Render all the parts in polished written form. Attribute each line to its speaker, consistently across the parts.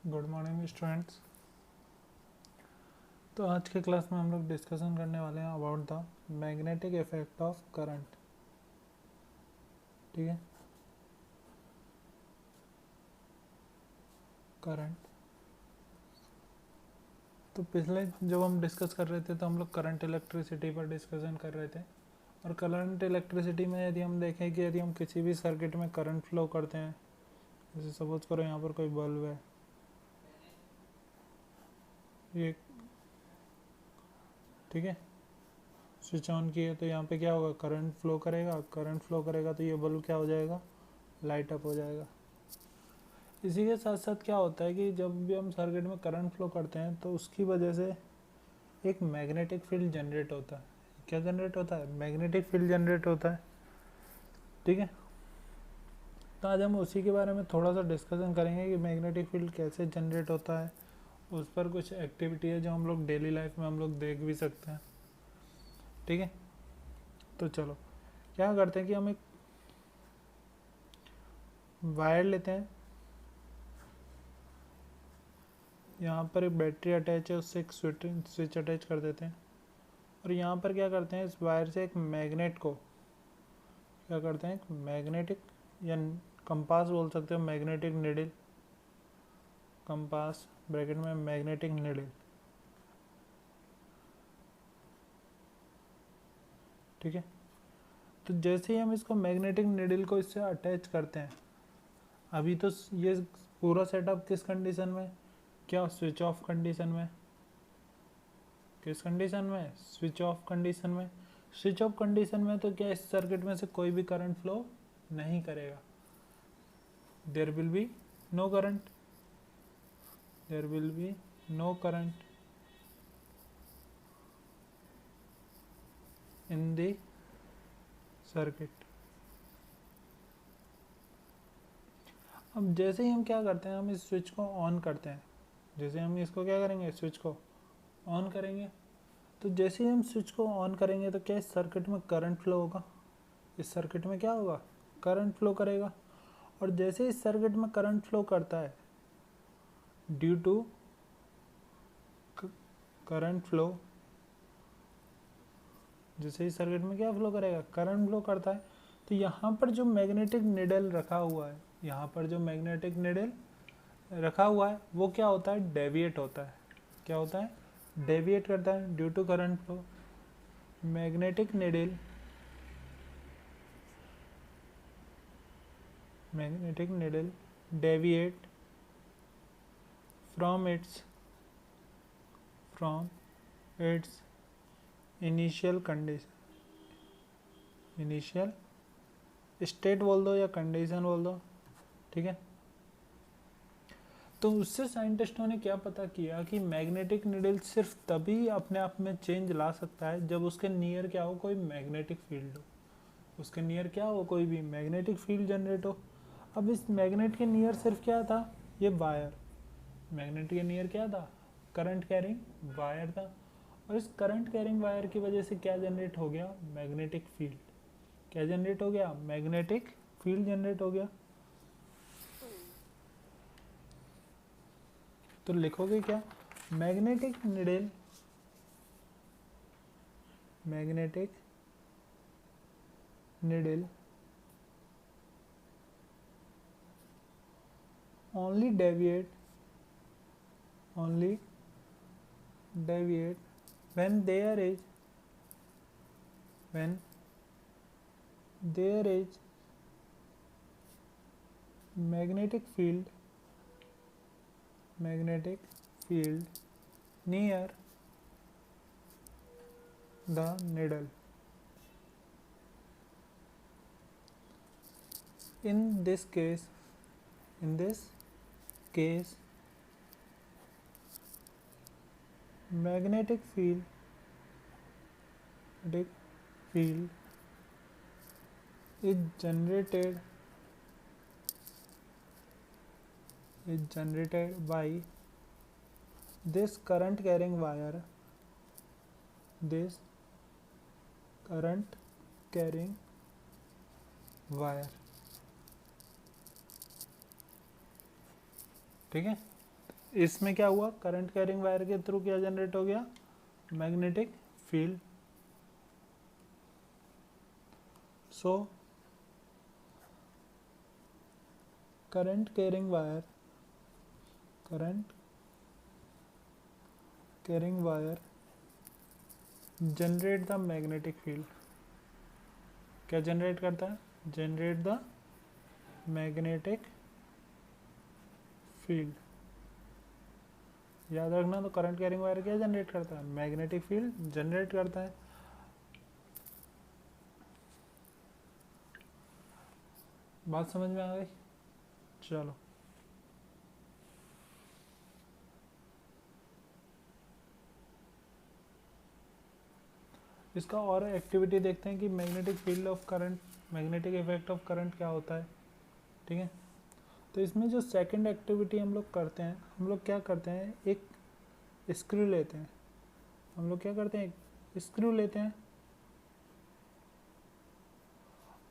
Speaker 1: Good morning students. तो आज के क्लास में हम लोग डिस्कशन करने वाले हैं about the magnetic effect of current. ठीक है, करंट। तो पिछले जब हम डिस्कस कर रहे थे तो हम लोग करंट इलेक्ट्रिसिटी पर डिस्कशन कर रहे थे। और करंट इलेक्ट्रिसिटी में यदि हम देखें कि यदि हम किसी भी सर्किट में करंट फ्लो करते हैं, जैसे सपोज करो यहाँ पर कोई बल्ब है, ये ठीक है, स्विच ऑन किए तो यहाँ पे क्या होगा, करंट फ्लो करेगा। करंट फ्लो करेगा तो ये बल्ब क्या हो जाएगा, लाइट अप हो जाएगा। इसी के साथ साथ क्या होता है कि जब भी हम सर्किट में करंट फ्लो करते हैं तो उसकी वजह से एक मैग्नेटिक फील्ड जनरेट होता है। क्या जनरेट होता है, मैग्नेटिक फील्ड जनरेट होता है। ठीक है, तो आज हम उसी के बारे में थोड़ा सा डिस्कशन करेंगे कि मैग्नेटिक फील्ड कैसे जनरेट होता है। उस पर कुछ एक्टिविटी है जो हम लोग डेली लाइफ में हम लोग देख भी सकते हैं। ठीक है, तो चलो क्या करते हैं कि हम एक वायर लेते हैं, यहाँ पर एक बैटरी अटैच है, उससे एक स्विच अटैच कर देते हैं। और यहाँ पर क्या करते हैं, इस वायर से एक मैग्नेट को क्या करते हैं, एक मैग्नेटिक या कंपास बोल सकते हो, मैग्नेटिक निडल, कंपास ब्रैकेट में मैग्नेटिक निडल। ठीक है, तो जैसे ही हम इसको मैग्नेटिक निडल को इससे अटैच करते हैं, अभी तो ये पूरा सेटअप किस कंडीशन में, क्या स्विच ऑफ कंडीशन में, किस कंडीशन में, स्विच ऑफ कंडीशन में। स्विच ऑफ कंडीशन में तो क्या इस सर्किट में से कोई भी करंट फ्लो नहीं करेगा, there will be no current, there will be no current in the circuit. अब जैसे ही हम क्या करते हैं, हम इस स्विच को ऑन करते हैं, जैसे हम इसको क्या करेंगे, स्विच को ऑन करेंगे, तो जैसे ही हम स्विच को ऑन करेंगे तो क्या इस सर्किट में करंट फ्लो होगा, इस सर्किट में क्या होगा, करंट फ्लो करेगा। और जैसे इस सर्किट में करंट फ्लो करता है, ड्यू टू करंट फ्लो, जैसे इस सर्किट में क्या फ्लो करेगा, करंट फ्लो करता है, तो यहाँ पर जो मैग्नेटिक निडल रखा हुआ है, यहाँ पर जो मैग्नेटिक निडल रखा हुआ है वो क्या होता है, डेविएट होता है। क्या होता है, डेविएट करता है due to current flow. Magnetic needle, magnetic needle deviate from its initial condition, initial state बोल दो या कंडीशन बोल दो। ठीक है, तो उससे साइंटिस्टों ने क्या पता किया कि मैग्नेटिक निडल सिर्फ तभी अपने आप में चेंज ला सकता है जब उसके नियर क्या हो, कोई मैग्नेटिक फील्ड हो, उसके नियर क्या हो, कोई भी मैग्नेटिक फील्ड जनरेट हो। अब इस मैग्नेट के नियर सिर्फ क्या था, ये वायर, मैग्नेट के नियर क्या था, करंट कैरिंग वायर था। और इस करंट कैरिंग वायर की वजह से क्या जनरेट हो गया, मैग्नेटिक फील्ड। क्या जनरेट हो गया, मैग्नेटिक फील्ड जनरेट हो गया। तो लिखोगे क्या, magnetic needle, magnetic needle only deviate when there is magnetic field near the needle. In this case magnetic field is generated by this current carrying wire, this current carrying wire। ठीक है, इसमें क्या हुआ, करंट कैरिंग वायर के through क्या generate हो गया, magnetic field. So current carrying wire generate the magnetic field. क्या जनरेट करता है, जनरेट द मैग्नेटिक फील्ड। याद रखना, तो करंट कैरिंग वायर क्या जनरेट करता है, मैग्नेटिक फील्ड जनरेट करता है। बात समझ में आ गई? चलो इसका और एक्टिविटी देखते हैं कि magnetic field of current, magnetic effect of current क्या होता है। ठीक है, तो इसमें जो सेकंड एक्टिविटी हम लोग करते हैं, हम लोग क्या करते हैं, एक स्क्रू लेते हैं। हम लोग क्या करते हैं, स्क्रू लेते हैं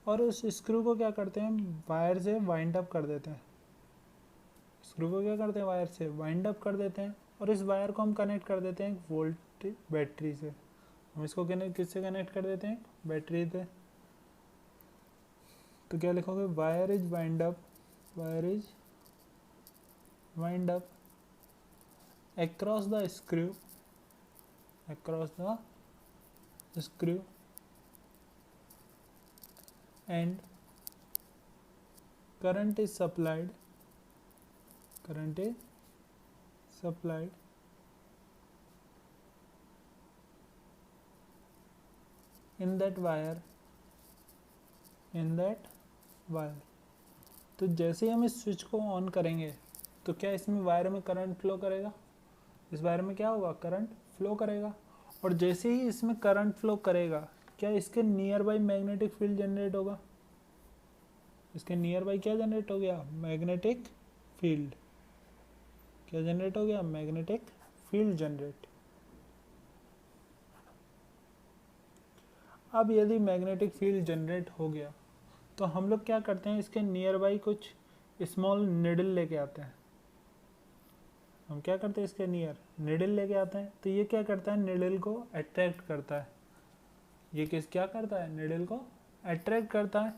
Speaker 1: और उस स्क्रू को क्या करते हैं, वायर से वाइंड अप कर देते हैं। स्क्रू को क्या करते हैं, वायर से वाइंड अप कर देते हैं और इस वायर को हम कनेक्ट कर देते हैं वोल्ट बैटरी से। हम इसको किससे कनेक्ट कर देते हैं, बैटरी से। तो क्या लिखोगे, wire is wind up, wire is wind up across the screw and current is supplied in that wire तो जैसे ही हम इस स्विच को ऑन करेंगे तो क्या इसमें वायर में करंट फ्लो करेगा, इस वायर में क्या होगा, करंट फ्लो करेगा। और जैसे ही इसमें करंट फ्लो करेगा, क्या इसके near by magnetic field generate होगा, इसके नियर बाई क्या जनरेट हो गया, मैग्नेटिक फील्ड। क्या जनरेट हो गया, मैग्नेटिक फील्ड जनरेट। अब यदि मैग्नेटिक फील्ड जनरेट हो गया तो हम लोग क्या करते हैं, इसके नियर बाई कुछ स्मॉल निडल लेके आते हैं। हम क्या करते हैं, इसके नियर निडल लेके आते हैं। तो ये क्या करता है, निडल को अट्रैक्ट करता है। ये क्या करता है, निडल को अट्रैक्ट करता है।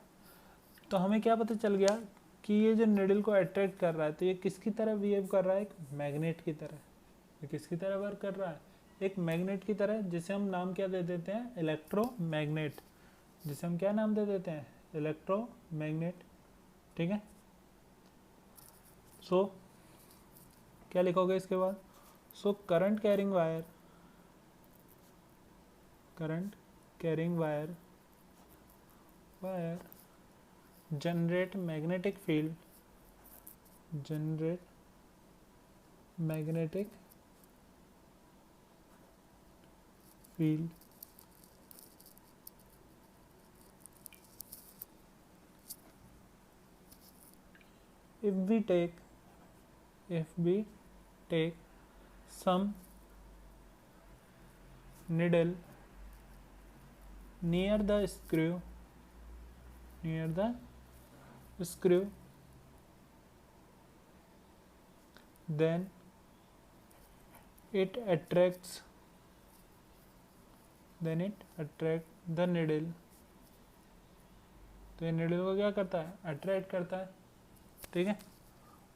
Speaker 1: तो हमें क्या पता चल गया कि ये जो निडल को अट्रैक्ट कर रहा है, तो ये किसकी तरह बिहेव कर रहा है, एक मैग्नेट की तरह। ये किसकी तरह वर्क कर रहा है, एक मैग्नेट की तरह, जिसे हम नाम क्या दे देते हैं, इलेक्ट्रोमैग्नेट। जिसे हम क्या नाम दे देते हैं, इलेक्ट्रोमैग्नेट। ठीक है, सो क्या लिखोगे इसके बाद, so current carrying wire generate magnetic field if we take some needle near the screw then it attracts the needle। तो ये निडल को क्या करता है, अट्रैक्ट करता है। ठीक है,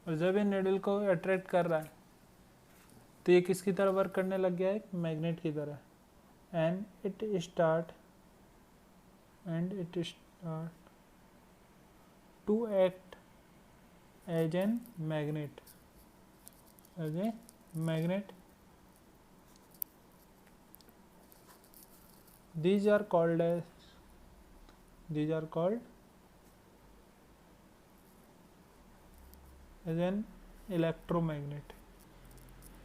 Speaker 1: और जब ये निडल को अट्रैक्ट कर रहा है तो ये किसकी तरह वर्क करने लग गया है, एक मैग्नेट की तरह। And it start to act as an magnet, these are called as an electromagnet।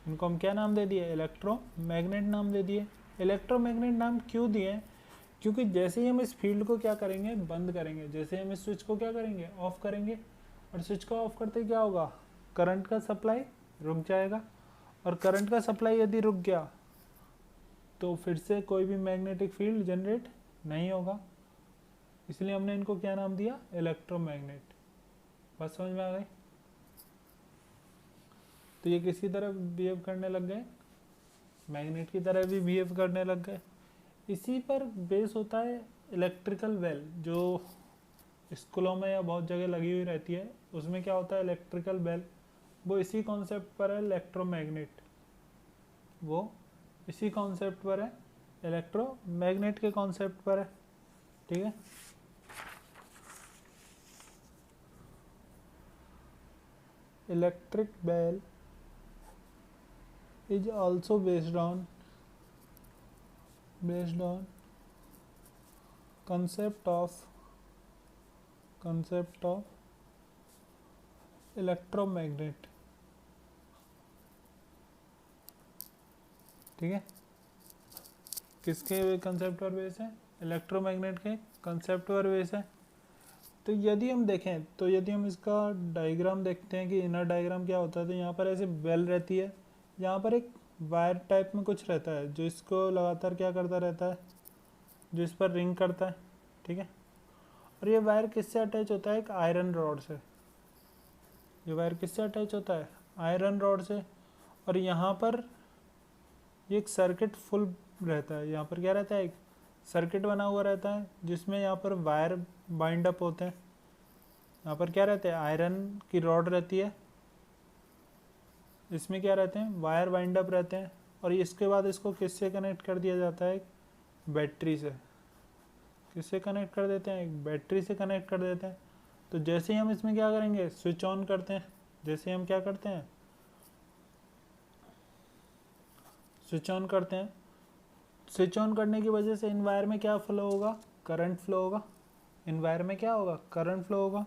Speaker 1: इनको हम क्या नाम दे दिए, इलेक्ट्रोमैग्नेट नाम दे दिए। इलेक्ट्रोमैग्नेट नाम क्यों दिए, क्योंकि जैसे ही हम इस फील्ड को क्या करेंगे, बंद करेंगे, जैसे हम इस स्विच को क्या करेंगे, ऑफ करेंगे, और स्विच को ऑफ करते क्या होगा, करंट का सप्लाई रुक जाएगा। और करंट का सप्लाई यदि रुक गया तो फिर से कोई भी मैग्नेटिक फील्ड जनरेट नहीं होगा। इसलिए हमने इनको क्या नाम दिया, इलेक्ट्रोमैग्नेट। बात समझ में आ गई? तो ये किसी तरह बिहेव करने लग गए, मैग्नेट की तरह भी बिहेव करने लग गए। इसी पर बेस होता है इलेक्ट्रिकल बेल, जो स्कूलों में या बहुत जगह लगी हुई रहती है। उसमें क्या होता है, इलेक्ट्रिकल बेल, वो इसी कॉन्सेप्ट पर है। इलेक्ट्रोमैग्नेट, वो इसी कॉन्सेप्ट पर है, इलेक्ट्रोमैग्नेट के कॉन्सेप्ट पर है। ठीक है, electric bell is also based on concept of electromagnet। ठीक है, किसके कंसेप्ट पर बेस है, इलेक्ट्रोमैग्नेट के कंसेप्ट पर बेस है। तो यदि हम देखें, तो यदि हम इसका डायग्राम देखते हैं कि इनर डायग्राम क्या होता है, तो यहाँ पर ऐसे बेल रहती है, यहाँ पर एक वायर टाइप में कुछ रहता है जो इसको लगातार क्या करता रहता है, जो इस पर रिंग करता है। ठीक है, और ये वायर किससे अटैच होता है, एक आयरन रॉड से। ये वायर किससे अटैच होता है, आयरन रॉड से। और यहाँ पर ये एक सर्किट फुल रहता है, यहाँ पर क्या रहता है, एक सर्किट बना हुआ रहता है जिसमें यहाँ पर वायर बाइंड अप होते हैं। यहाँ पर क्या रहते हैं, आयरन की रॉड रहती है, इसमें क्या रहते हैं, वायर बाइंड अप रहते हैं। और इसके बाद इसको किससे कनेक्ट कर दिया जाता है, बैटरी से। किससे कनेक्ट कर देते हैं, एक बैटरी से कनेक्ट कर देते हैं। तो जैसे ही हम इसमें क्या करेंगे, स्विच ऑन करते हैं, जैसे ही हम क्या करते हैं, स्विच ऑन करते हैं, स्विच ऑन करने की वजह से इन वायर में क्या फ्लो होगा, करंट फ्लो होगा। इन वायर में क्या होगा, करंट फ्लो होगा।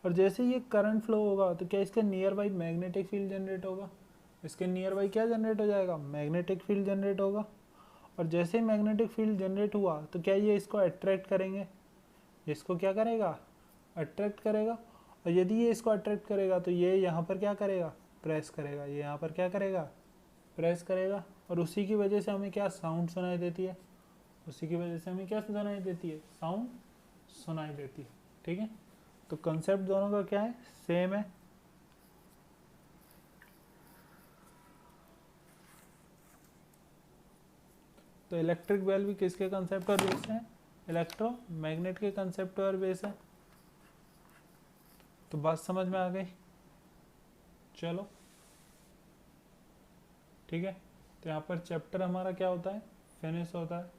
Speaker 1: और जैसे ये करंट फ्लो होगा तो क्या इसके near by magnetic field generate होगा, इसके नियर बाई क्या जनरेट हो जाएगा, मैग्नेटिक फील्ड जनरेट होगा। और जैसे ही मैग्नेटिक फील्ड जनरेट हुआ तो क्या ये इसको अट्रैक्ट करेंगे, इसको क्या करेगा, अट्रैक्ट करेगा। और यदि ये इसको अट्रैक्ट करेगा तो ये यहाँ पर क्या करेगा, प्रेस करेगा, ये यहाँ पर क्या करेगा, प्रेस करेगा। और उसी की वजह से हमें क्या साउंड सुनाई देती है, उसी की वजह से हमें क्या सुनाई देती है, साउंड सुनाई देती है। ठीक है, तो कंसेप्ट दोनों का क्या है, सेम है। तो इलेक्ट्रिक बेल भी किसके कंसेप्ट पर बेस है, इलेक्ट्रोमैग्नेट के कंसेप्ट पर बेस है। तो बात समझ में आ गई, चलो ठीक है। तो यहाँ पर चैप्टर हमारा क्या होता है, फिनिश होता है।